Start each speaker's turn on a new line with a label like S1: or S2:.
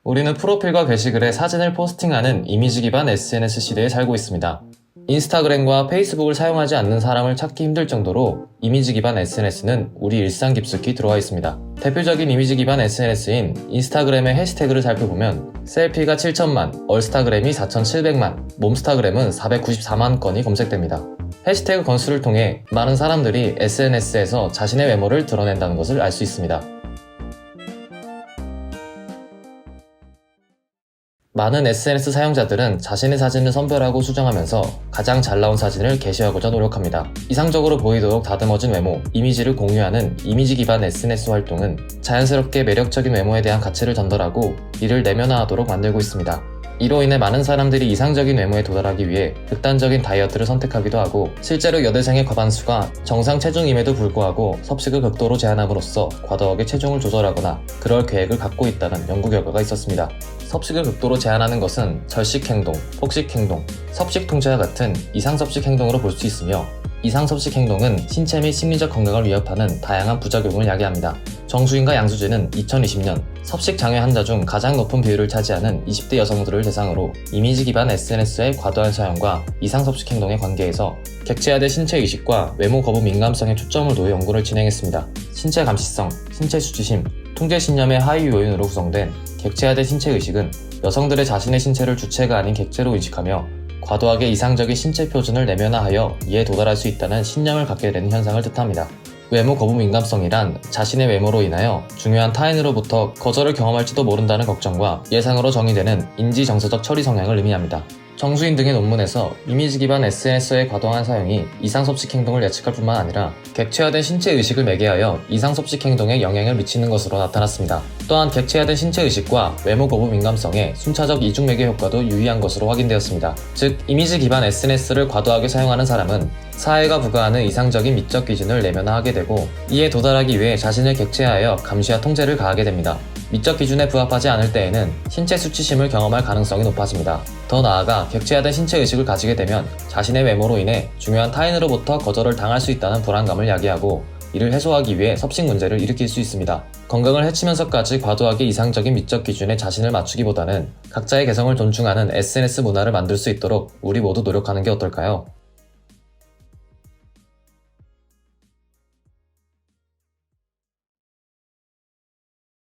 S1: 우리는 프로필과 게시글에 사진을 포스팅하는 이미지 기반 SNS 시대에 살고 있습니다. 인스타그램과 페이스북을 사용하지 않는 사람을 찾기 힘들 정도로 이미지 기반 SNS는 우리 일상 깊숙이 들어와 있습니다. 대표적인 이미지 기반 SNS인 인스타그램의 해시태그를 살펴보면 셀피가 7천만, 얼스타그램이 4,700만, 몬스타그램은 494만 건이 검색됩니다. 해시태그 건수를 통해 많은 사람들이 SNS에서 자신의 외모를 드러낸다는 것을 알 수 있습니다. 많은 SNS 사용자들은 자신의 사진을 선별하고 수정하면서 가장 잘 나온 사진을 게시하고자 노력합니다. 이상적으로 보이도록 다듬어진 외모, 이미지를 공유하는 이미지 기반 SNS 활동은 자연스럽게 매력적인 외모에 대한 가치를 전달하고 이를 내면화하도록 만들고 있습니다. 이로 인해 많은 사람들이 이상적인 외모에 도달하기 위해 극단적인 다이어트를 선택하기도 하고, 실제로 여대생의 과반수가 정상 체중임에도 불구하고 섭식을 극도로 제한함으로써 과도하게 체중을 조절하거나 그럴 계획을 갖고 있다는 연구 결과가 있었습니다. 섭식을 극도로 제한하는 것은 절식 행동, 폭식 행동, 섭식 통제와 같은 이상섭식 행동으로 볼 수 있으며, 이상섭식 행동은 신체 및 심리적 건강을 위협하는 다양한 부작용을 야기합니다. 정수인과 양수진은 2020년 섭식 장애 환자 중 가장 높은 비율을 차지하는 20대 여성들을 대상으로 이미지 기반 SNS의 과도한 사용과 이상섭식 행동의 관계에서 객체화된 신체 의식과 외모 거부 민감성에 초점을 두어 연구를 진행했습니다. 신체 감시성, 신체 수치심, 통제 신념의 하위 요인으로 구성된 객체화된 신체 의식은 여성들의 자신의 신체를 주체가 아닌 객체로 인식하며 과도하게 이상적인 신체 표준을 내면화하여 이에 도달할 수 있다는 신념을 갖게 되는 현상을 뜻합니다. 외모 거부 민감성이란 자신의 외모로 인하여 중요한 타인으로부터 거절을 경험할지도 모른다는 걱정과 예상으로 정의되는 인지 정서적 처리 성향을 의미합니다. 정수인 등의 논문에서 이미지 기반 SNS의 과도한 사용이 이상섭식 행동을 예측할 뿐만 아니라 객체화된 신체 의식을 매개하여 이상섭식 행동에 영향을 미치는 것으로 나타났습니다. 또한 객체화된 신체 의식과 외모 거부 민감성의 순차적 이중 매개 효과도 유의한 것으로 확인되었습니다. 즉, 이미지 기반 SNS를 과도하게 사용하는 사람은 사회가 부과하는 이상적인 미적 기준을 내면화하게 되고, 이에 도달하기 위해 자신을 객체화하여 감시와 통제를 가하게 됩니다. 미적 기준에 부합하지 않을 때에는 신체 수치심을 경험할 가능성이 높아집니다. 더 나아가 객체화된 신체 의식을 가지게 되면 자신의 외모로 인해 중요한 타인으로부터 거절을 당할 수 있다는 불안감을 야기하고, 이를 해소하기 위해 섭식 문제를 일으킬 수 있습니다. 건강을 해치면서까지 과도하게 이상적인 미적 기준에 자신을 맞추기보다는 각자의 개성을 존중하는 SNS 문화를 만들 수 있도록 우리 모두 노력하는 게 어떨까요?